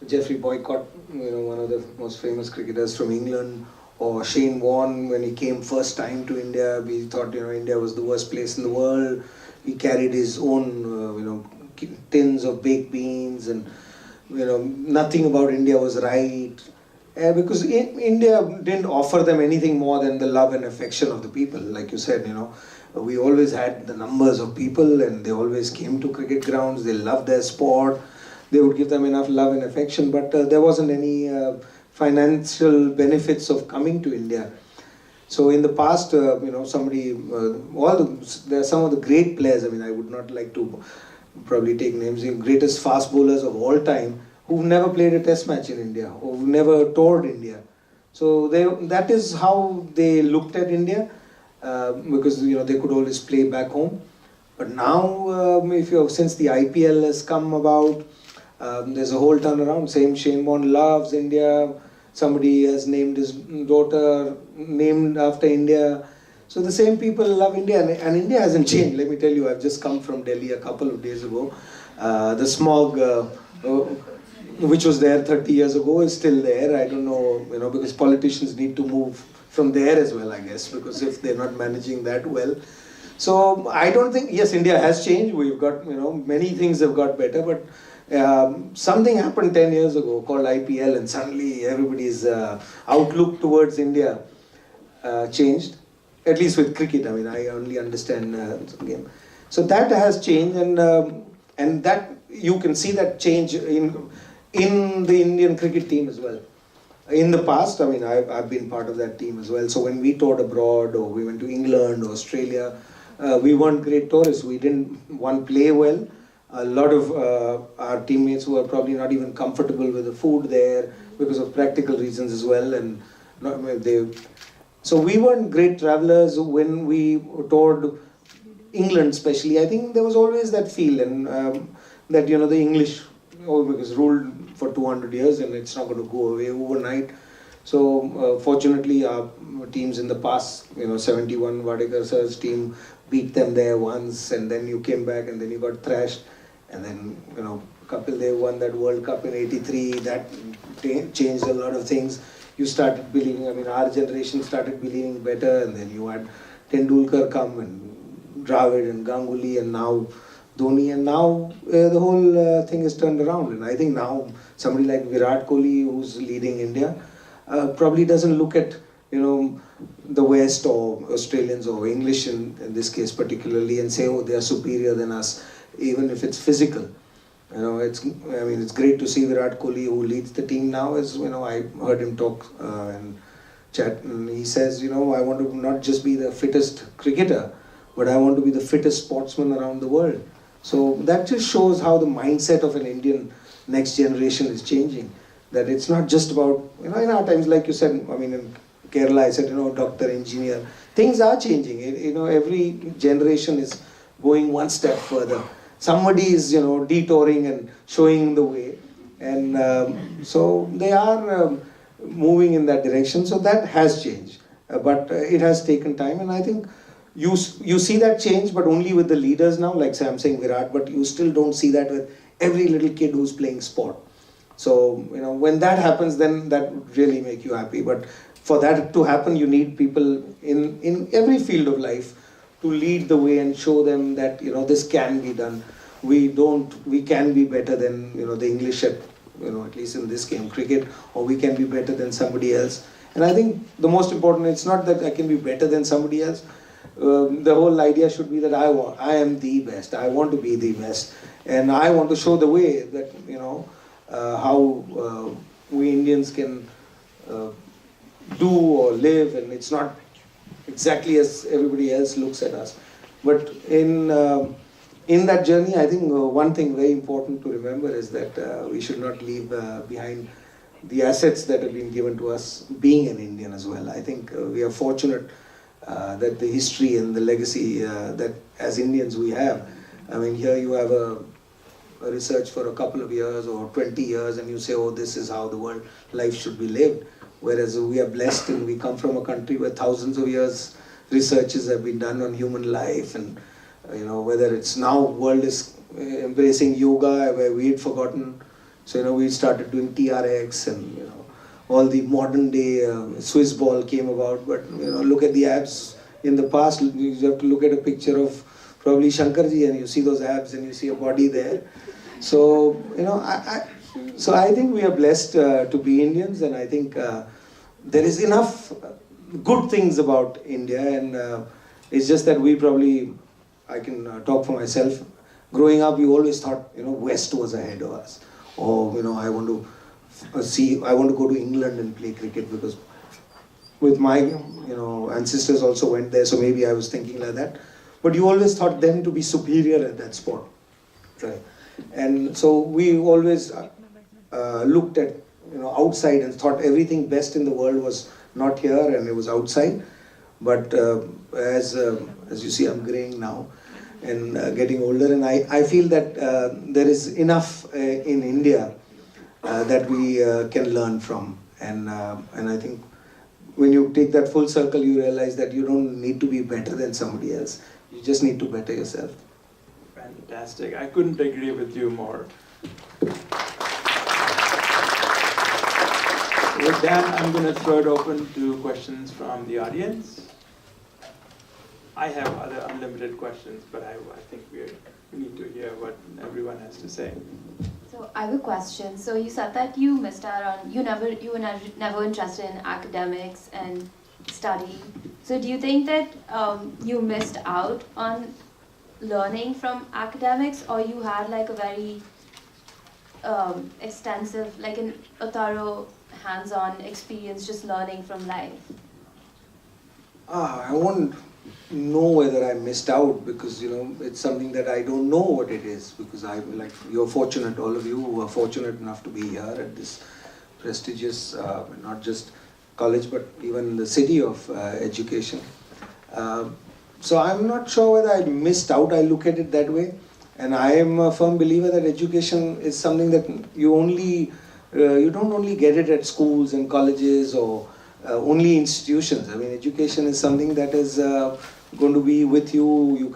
Geoffrey Boycott, one of the most famous cricketers from England, or Shane Warne, when he came first time to India, we thought, India was the worst place in the world. He carried his own, tins of baked beans, and nothing about India was right. Because India didn't offer them anything more than the love and affection of the people. Like you said, we always had the numbers of people, and they always came to cricket grounds. They loved their sport. They would give them enough love and affection, but there wasn't any financial benefits of coming to India. So in the past, there are some of the great players. I mean, I would not like to probably take names, the greatest fast bowlers of all time, who've never played a test match in India, or who've never toured India. So that is how they looked at India, because they could always play back home. But now, since the IPL has come about, there's a whole turnaround. Same Shane Warne loves India. Somebody has named his daughter named after India. So the same people love India, and India hasn't changed. Let me tell you, I've just come from Delhi a couple of days ago. The smog, which was there 30 years ago, is still there. I don't know, because politicians need to move from there as well, I guess, because if they're not managing that well. So I don't think, yes, India has changed. We've got, many things have got better, but something happened 10 years ago called IPL, and suddenly everybody's outlook towards India changed, at least with cricket. I mean, I only understand the game. So that has changed, and that you can see that change in the Indian cricket team as well. In the past, I mean, I've been part of that team as well. So when we toured abroad, or we went to England, or Australia, we weren't great tourists. We didn't play well. A lot of our teammates were probably not even comfortable with the food there because of practical reasons as well. And so we weren't great travelers when we toured England, especially. I think there was always that feel, and that the English, because ruled for 200 years, and it's not going to go away overnight. So fortunately, our teams in the past, 71 Vadekar sir's team beat them there once, and then you came back, and then you got thrashed. And then, Kapil Dev won that World Cup in '83. That changed a lot of things. You started believing, our generation started believing better, and then you had Tendulkar come, and Dravid, and Ganguly, and now Dhoni, and now the whole thing is turned around. And I think now somebody like Virat Kohli, who's leading India, probably doesn't look at, the West or Australians or English in this case particularly, and say, oh, they are superior than us, even if it's physical. It's great to see Virat Kohli, who leads the team now. I heard him talk and chat, and he says, I want to not just be the fittest cricketer, but I want to be the fittest sportsman around the world. So that just shows how the mindset of an Indian next generation is changing. That it's not just about, in our times, like you said, in Kerala, I said, doctor, engineer. Things are changing. Every generation is going one step further. Somebody is, detouring and showing the way. And so they are moving in that direction. So that has changed. But it has taken time. And I think you see that change, but only with the leaders now, like say I'm saying Virat, but you still don't see that with every little kid who's playing sport. So, when that happens, then that would really make you happy. But for that to happen, you need people in every field of life to lead the way and show them that, this can be done. We can be better than, the English at least in this game, cricket, or we can be better than somebody else. And I think the most important, it's not that I can be better than somebody else. The whole idea should be that I am the best. I want to be the best. And I want to show the way that, how we Indians can do or live, and it's not exactly as everybody else looks at us. But in that journey, I think one thing very important to remember is that we should not leave behind the assets that have been given to us being an Indian as well. I think we are fortunate that the history and the legacy that as Indians we have. I mean, here you have a research for a couple of years or 20 years and you say, oh, this is how the world life should be lived. Whereas we are blessed and we come from a country where thousands of years researches have been done on human life, and whether it's now world is embracing yoga where we had forgotten. So we started doing TRX and all the modern day Swiss ball came about. But look at the abs in the past. You have to look at a picture of probably Shankarji and you see those abs and you see a body there. So I think we are blessed to be Indians, and I think there is enough good things about India, and it's just that we probably, I can talk for myself. Growing up, we always thought West was ahead of us, or I want to go to England and play cricket, because with my ancestors also went there, so maybe I was thinking like that. But you always thought them to be superior at that sport, right? And so we always looked at outside and thought everything best in the world was not here and it was outside. But as you see, I'm graying now and getting older, and I feel that there is enough in India that we can learn from, and I think when you take that full circle, you realize that you don't need to be better than somebody else. You just need to better yourself. Fantastic. I couldn't agree with you more. With that, I'm going to throw it open to questions from the audience. I have other unlimited questions, but I think we need to hear what everyone has to say. So I have a question. So you said that you missed out on, you were never interested in academics and study. So do you think that you missed out on learning from academics, or you had like a very extensive, like a thorough hands-on experience just learning from life? I won't know whether I missed out, because it's something that I don't know what it is, because you're fortunate, all of you who are fortunate enough to be here at this prestigious, not just college but even the city of education. So I'm not sure whether I missed out. I look at it that way, and I am a firm believer that education is something that you don't only get it at schools and colleges or only institutions. I mean, education is something that is going to be with you.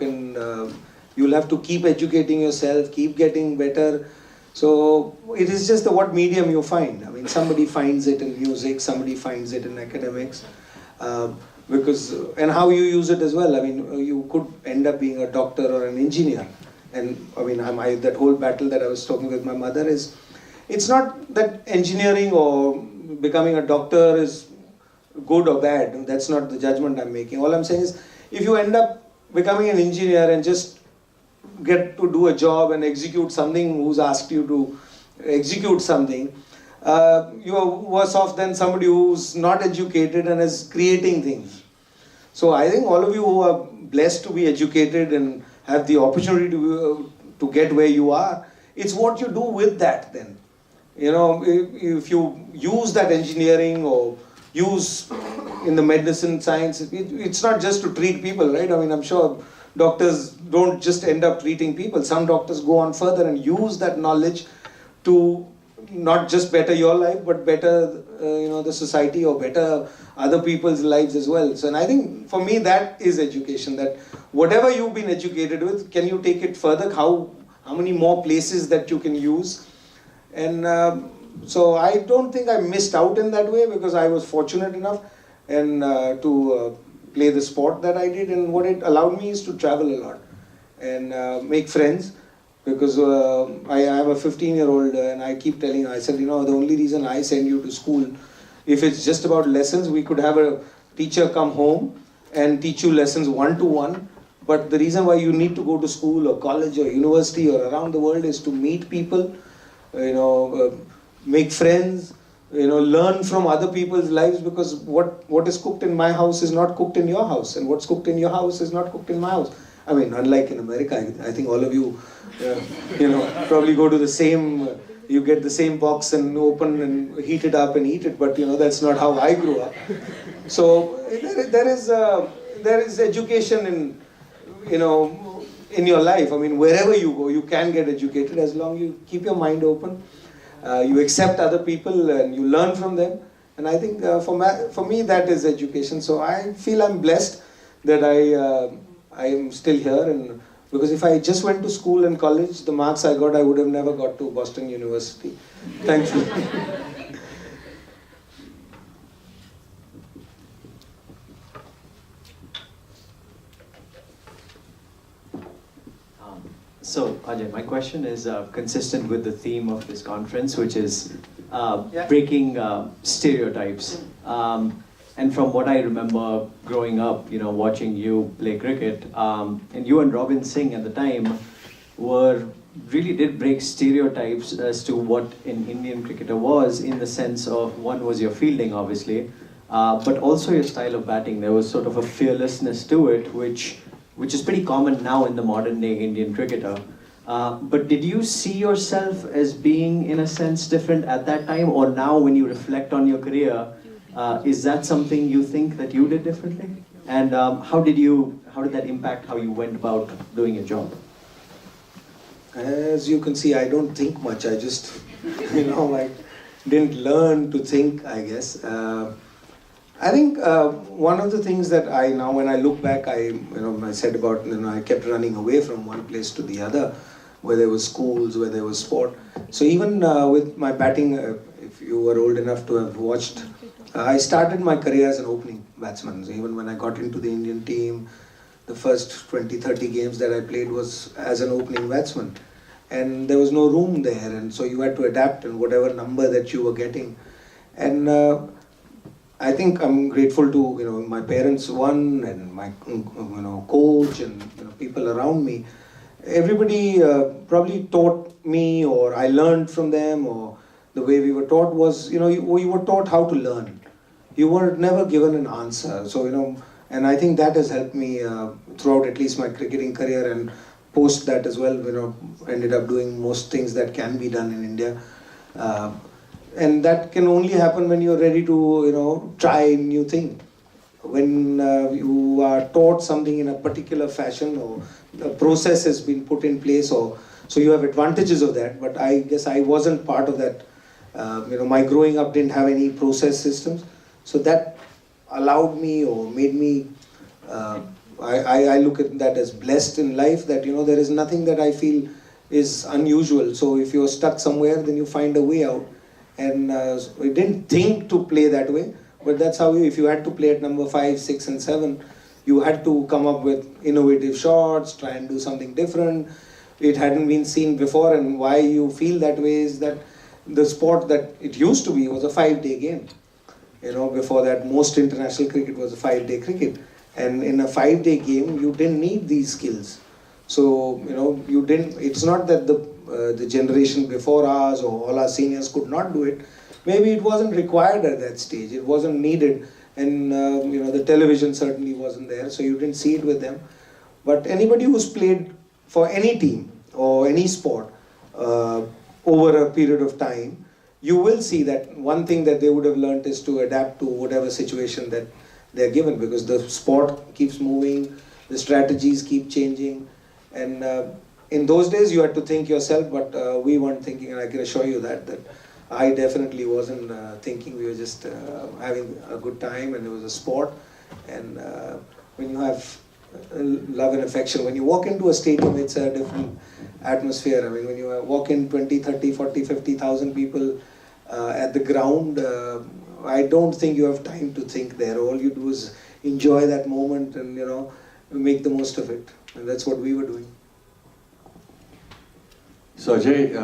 You'll have to keep educating yourself, keep getting better. So it is just what medium you find. I mean, somebody finds it in music, somebody finds it in academics, and how you use it as well. I mean, you could end up being a doctor or an engineer. And I mean, that whole battle that I was talking with my mother is, it's not that engineering or becoming a doctor is good or bad. That's not the judgment I'm making. All I'm saying is, if you end up becoming an engineer and just get to do a job and execute something who's asked you to execute something, you are worse off than somebody who's not educated and is creating things. So I think all of you who are blessed to be educated and have the opportunity to get where you are, it's what you do with that then. If you use that engineering or use in the medicine science, it's not just to treat people, right? I mean, I'm sure doctors don't just end up treating people. Some doctors go on further and use that knowledge to not just better your life, but better the society, or better other people's lives as well. So, and I think for me that is education, that whatever you've been educated with, can you take it further? How many more places that you can use? And so I don't think I missed out in that way, because I was fortunate enough and to play the sport that I did, and what it allowed me is to travel a lot and make friends, because I have a 15-year-old and I keep telling her, I said, the only reason I send you to school, if it's just about lessons, we could have a teacher come home and teach you lessons one-to-one, but the reason why you need to go to school or college or university or around the world is to meet people, make friends, learn from other people's lives, because what is cooked in my house is not cooked in your house, and what's cooked in your house is not cooked in my house. I mean, unlike in America, I think all of you, probably go to the same you get the same box and open and heat it up and eat it, but that's not how I grew up. So there is education in your life. I mean, wherever you go, you can get educated as long as you keep your mind open, you accept other people and you learn from them. And I think for me that is education. So I feel I'm blessed that I am still here, and because if I just went to school and college, the marks I got, I would have never got to Boston University. Thankfully. So, Ajay, my question is consistent with the theme of this conference, which is breaking stereotypes. And from what I remember growing up, watching you play cricket, and you and Robin Singh at the time really did break stereotypes as to what an Indian cricketer was, in the sense of, one was your fielding, obviously, but also your style of batting. There was sort of a fearlessness to it, which is pretty common now in the modern day Indian cricketer. But did you see yourself as being, in a sense, different at that time, or now when you reflect on your career, is that something you think that you did differently? And how did that impact how you went about doing your job? As you can see, I don't think much. I just, I didn't learn to think, I guess. I think one of the things that now when I look back, I said about, I kept running away from one place to the other, where there was schools, where there was sport. So even with my batting, if you were old enough to have watched, I started my career as an opening batsman. So even when I got into the Indian team, the first 20, 30 games that I played was as an opening batsman. And there was no room there, and so you had to adapt in whatever number that you were getting. And I think I'm grateful to my parents, one, and my coach and people around me. Everybody probably taught me, or I learned from them, or the way we were taught was, you were taught how to learn. You were never given an answer. So, and I think that has helped me throughout at least my cricketing career, and post that as well, ended up doing most things that can be done in India. And that can only happen when you're ready to, try new thing. When you are taught something in a particular fashion, or a process has been put in place, so you have advantages of that. But I guess I wasn't part of that. My growing up didn't have any process systems. So that allowed me, or made me, I look at that as blessed in life, that there is nothing that I feel is unusual. So if you're stuck somewhere, then you find a way out. And we didn't think to play that way, but that's how if you had to play at number 5, 6 and 7, you had to come up with innovative shots, try and do something different. It hadn't been seen before, and why you feel that way is that the sport that it used to be was a 5-day game. Before that, most international cricket was a 5-day cricket. And in a 5-day game, you didn't need these skills. So, you didn't, it's not that the generation before us or all our seniors could not do it. Maybe it wasn't required at that stage. It wasn't needed. And, the television certainly wasn't there, so you didn't see it with them. But anybody who's played for any team or any sport over a period of time, you will see that one thing that they would have learned is to adapt to whatever situation that they're given, because the sport keeps moving, the strategies keep changing. And in those days you had to think yourself, but we weren't thinking, and I can assure you that I definitely wasn't thinking. We were just having a good time, and it was a sport. And when you have love and affection, when you walk into a stadium, it's a different atmosphere. I mean, when you walk in 20, 30, 40, 50,000 people at the ground, I don't think you have time to think there. All you do is enjoy that moment and, make the most of it. And that's what we were doing. So Ajay,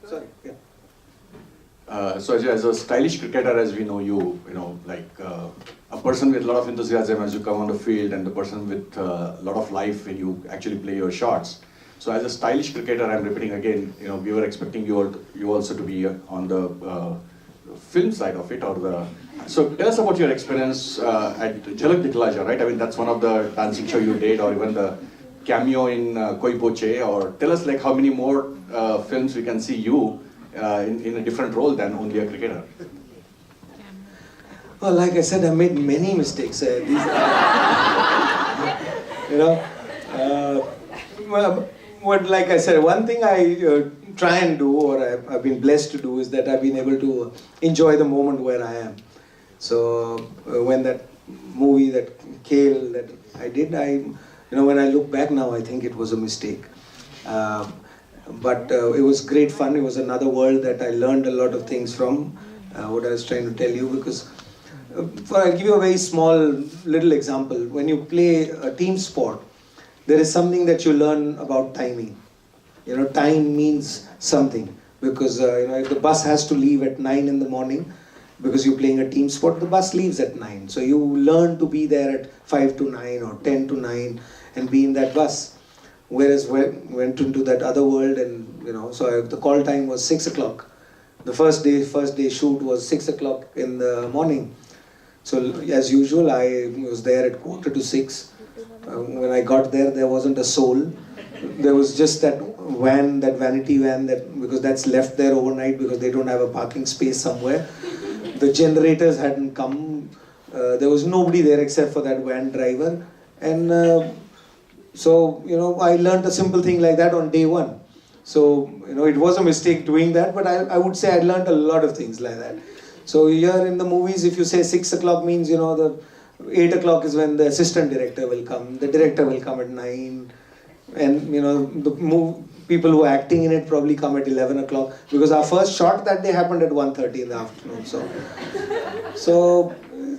Sorry, yeah. So Ajay, as a stylish cricketer, as we know you, like a person with a lot of enthusiasm as you come on the field, and the person with a lot of life when you actually play your shots. So as a stylish cricketer, I'm repeating again, we were expecting you also to be on the film side of it, so tell us about your experience at Jhalak Dikhlaja, right? I mean, that's one of the dancing show you did, or even the cameo in Koi Poche, or tell us like how many more films we can see you in a different role than only a cricketer. Well, like I said, I made many mistakes. You know, what like I said, one thing I try and do, or I've been blessed to do, is that I've been able to enjoy the moment where I am. So when that movie, that Kale, that I did, when I look back now, I think it was a mistake. But it was great fun. It was another world that I learned a lot of things from. What I was trying to tell you, because I'll give you a very small little example. When you play a team sport, there is something that you learn about timing. You know, time means something, because if the bus has to leave at 9 in the morning, because you're playing a team sport, the bus leaves at 9. So you learn to be there at 5 to 9 or 10 to 9 and be in that bus. Whereas went into that other world, and so the call time was 6 o'clock. The first day shoot was 6 o'clock in the morning. So as usual, I was there at 5:45. When I got there, there wasn't a soul. There was just that van, that vanity van, because that's left there overnight because they don't have a parking space somewhere. The generators hadn't come. There was nobody there except for that van driver. And so I learned a simple thing like that on day one. So, it was a mistake doing that, but I would say I learned a lot of things like that. So here in the movies, if you say 6 o'clock means, the 8 o'clock is when the assistant director will come. The director will come at 9. And, people who are acting in it probably come at 11 o'clock. Because our first shot that day happened at 1:30 in the afternoon. So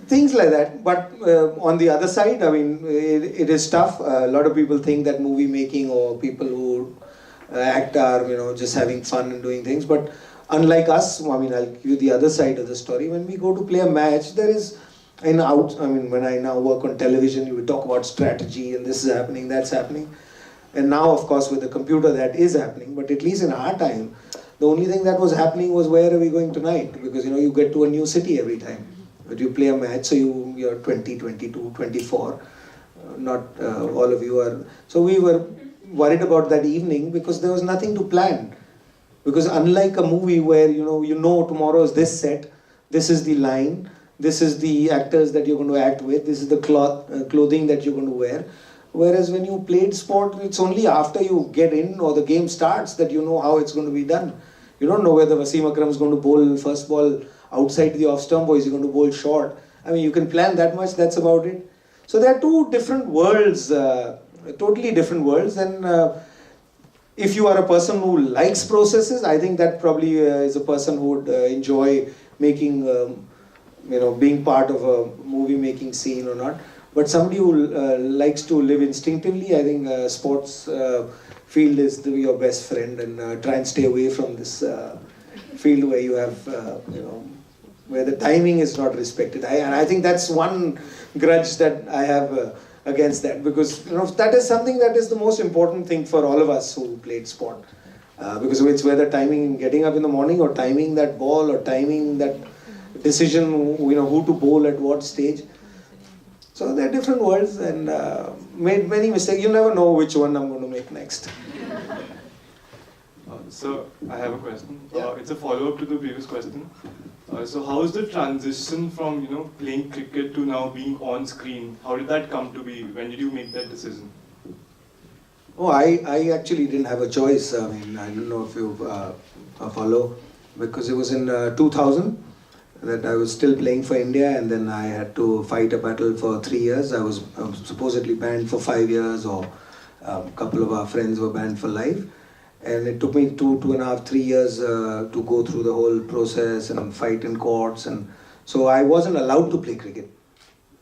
things like that. But on the other side, it is tough. A lot of people think that movie making or people who act are, just having fun and doing things. But unlike us, I'll give you the other side of the story. When we go to play a match, there is, when I now work on television, we talk about strategy and this is happening, that's happening. And now, of course, with the computer, that is happening. But at least in our time, the only thing that was happening was where are we going tonight? Because, you get to a new city every time. But you play a match, so you're 20, 22, 24. Not all of you are. So we were worried about that evening because there was nothing to plan. Because unlike a movie where, tomorrow is this set, this is the line, this is the actors that you're going to act with, this is the clothing that you're going to wear. Whereas when you played sport, it's only after you get in or the game starts that you know how it's going to be done. You don't know whether Wasim Akram is going to bowl first ball outside the off stump or is he going to bowl short. You can plan that much, that's about it. So there are two different worlds, totally different worlds. And if you are a person who likes processes, I think that probably is a person who would enjoy making, being part of a movie making scene or not. But somebody who likes to live instinctively, I think sports field is your best friend, and try and stay away from this field where you have, where the timing is not respected. And I think that's one grudge that I have against that, because that is something that is the most important thing for all of us who played sport. Because it's whether timing getting up in the morning or timing that ball or timing that decision, who to bowl at what stage. So they're different worlds, and made many mistakes. You never know which one I'm going to make next. So I have a question. Yeah. It's a follow-up to the previous question. So how is the transition from playing cricket to now being on screen? How did that come to be? When did you make that decision? Oh, I actually didn't have a choice. I don't know if you follow, because it was in 2000 that I was still playing for India, and then I had to fight a battle for 3 years. I was supposedly banned for 5 years, or a couple of our friends were banned for life. And it took me 2.5, 3 years to go through the whole process and fight in courts. And so I wasn't allowed to play cricket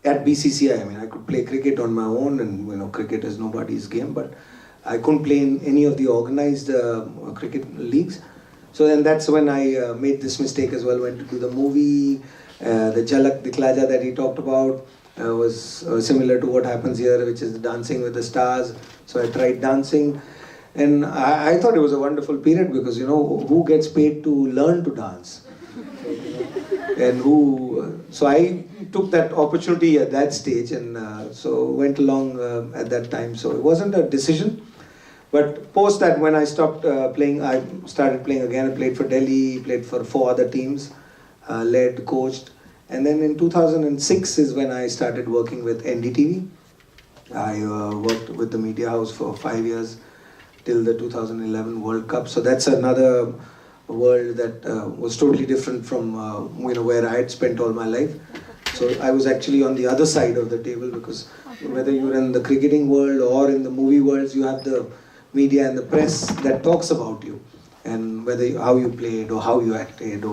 at BCCI. I could play cricket on my own, and cricket is nobody's game, but I couldn't play in any of the organized cricket leagues. So then that's when I made this mistake as well. Went to do the movie, the Jhalak Dikla Ja that he talked about was similar to what happens here, which is Dancing with the Stars. So I tried dancing, and I thought it was a wonderful period because who gets paid to learn to dance? So, and so I took that opportunity at that stage, and so went along at that time. So it wasn't a decision, but post that, when I stopped playing, I started playing again. I played for Delhi, played for 4 other teams, led, coached, and then in 2006 is when I started working with NDTV. I worked with the media house for 5 years till the 2011 World Cup. So that's another world that was totally different from where I had spent all my life. So I was actually on the other side of the table, because whether you're in the cricketing world or in the movie worlds, you have the media and the press that talks about you, and how you played or how you acted.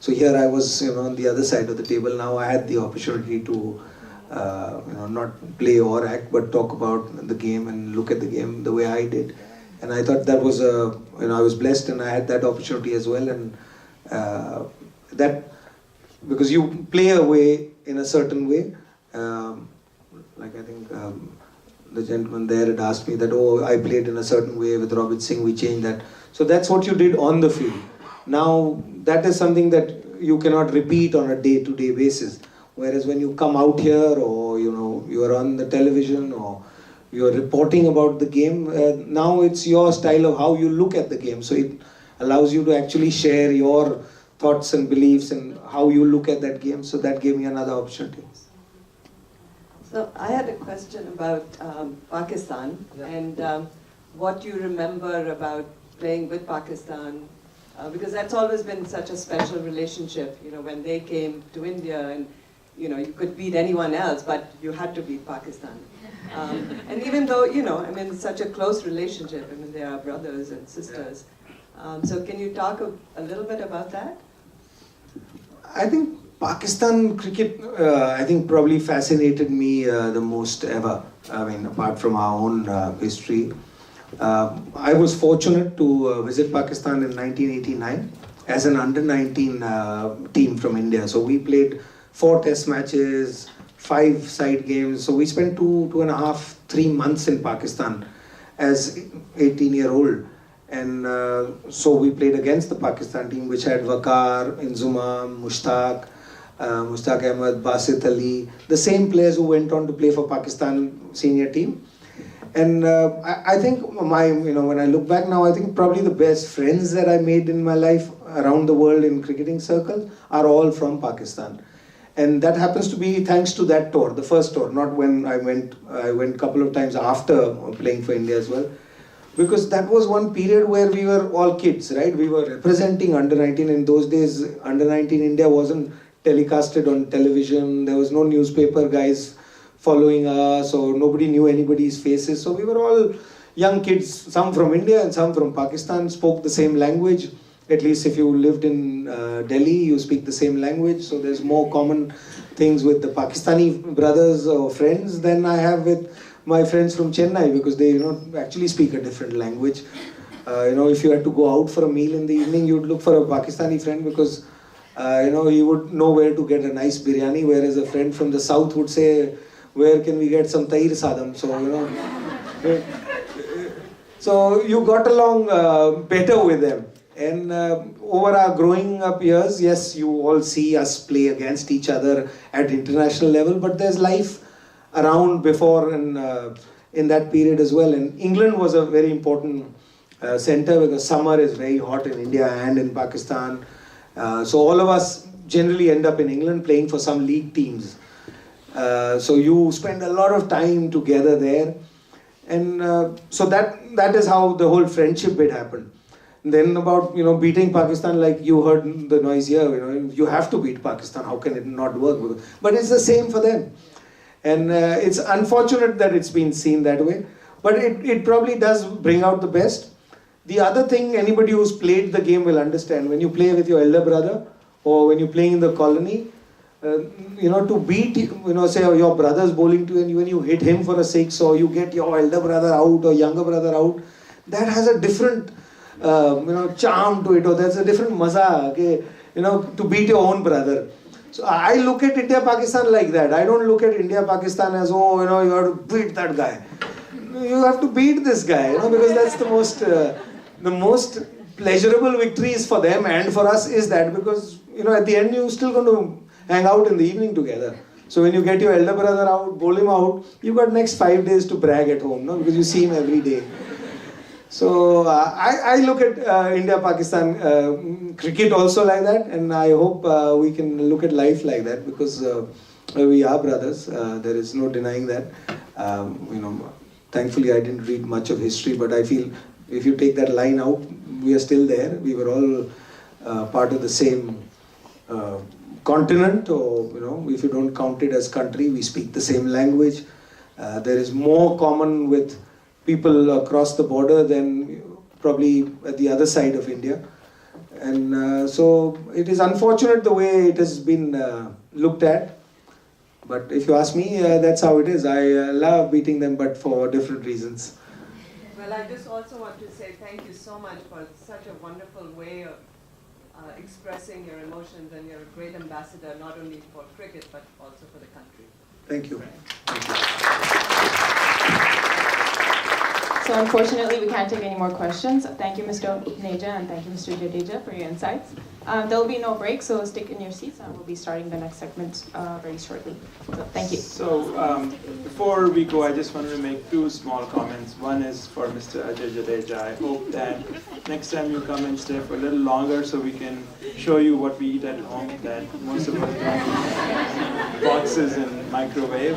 So here I was on the other side of the table. Now I had the opportunity to not play or act, but talk about the game and look at the game the way I did. And I thought that was I was blessed, and I had that opportunity as well. And that, because you play a way in a certain way, like I think the gentleman there had asked me that, I played in a certain way with Robert Singh, we changed that. So that's what you did on the field. Now that is something that you cannot repeat on a day-to-day basis. Whereas when you come out here, or you are on the television, or you're reporting about the game, now it's your style of how you look at the game. So it allows you to actually share your thoughts and beliefs and how you look at that game. So that gave me another opportunity. So I had a question about Pakistan, and what you remember about playing with Pakistan, because that's always been such a special relationship. When they came to India, and you could beat anyone else, but you had to beat Pakistan. And even though, it's such a close relationship, they are brothers and sisters. So can you talk a little bit about that? I think Pakistan cricket, probably fascinated me the most ever. Apart from our own history. I was fortunate to visit Pakistan in 1989 as an under-19 team from India. So we played 4 test matches, 5 side games. So we spent 2.5, 3 months in Pakistan as 18-year-old. And so we played against the Pakistan team, which had Waqar, Inzumam, Mushtaq Ahmed, Basit Ali, the same players who went on to play for Pakistan senior team. And I think when I look back now, I think probably the best friends that I made in my life around the world in cricketing circles are all from Pakistan. And that happens to be thanks to that tour, the first tour, not when I went a couple of times after playing for India as well. Because that was one period where we were all kids, right? We were representing under-19. In those days, under-19 India wasn't telecasted on television. There was no newspaper guys following us, or nobody knew anybody's faces. So we were all young kids, some from India and some from Pakistan, spoke the same language. At least if you lived in Delhi, you speak the same language. So there's more common things with the Pakistani brothers or friends than I have with my friends from Chennai, because they actually speak a different language. If you had to go out for a meal in the evening, you'd look for a Pakistani friend, because he would know where to get a nice biryani, whereas a friend from the south would say, where can we get some Tahir Sadam? So, so you got along better with them. And over our growing up years, yes, you all see us play against each other at international level, but there's life around before and in that period as well. And England was a very important center, because summer is very hot in India and in Pakistan. So all of us generally end up in England playing for some league teams. So you spend a lot of time together there. And so that is how the whole friendship bit happened. Then about beating Pakistan, like you heard the noise here, you have to beat Pakistan. How can it not work? But it's the same for them. And it's unfortunate that it's been seen that way. But it probably does bring out the best. The other thing, anybody who's played the game will understand, when you play with your elder brother, or when you're playing in the colony, to beat, say your brother's bowling to you, and when you hit him for a 6, or you get your elder brother out or younger brother out, that has a different charm to it, or there's a different maza, okay, to beat your own brother. So I look at India-Pakistan like that. I don't look at India-Pakistan as, you have to beat that guy. You have to beat this guy, because that's the most pleasurable victories for them and for us is that, because, at the end you're still going to hang out in the evening together. So when you get your elder brother out, bowl him out, you've got next 5 days to brag at home, no? Because you see him every day. So I look at India-Pakistan cricket also like that, and I hope we can look at life like that, because we are brothers. There is no denying that. Thankfully I didn't read much of history, but I feel if you take that line out, we are still there. We were all part of the same continent, or if you don't count it as country, we speak the same language. There is more common with people across the border than probably at the other side of India. And so it is unfortunate the way it has been looked at. But if you ask me, that's how it is. I love beating them, but for different reasons. Well, I just also want to say thank you so much for such a wonderful way of expressing your emotions, and you're a great ambassador, not only for cricket, but also for the country. Thank you. Thank you. So unfortunately, we can't take any more questions. Thank you, Mr. Neja, and thank you, Mr. Jadeja, for your insights. There will be no break, so stick in your seats, and we'll be starting the next segment very shortly. So thank you. So before we go, I just wanted to make 2 small comments. One is for Mr. Ajay Jadeja. I hope that next time you come and stay for a little longer, so we can show you what we eat at home, that most of us don't eat boxes and microwave.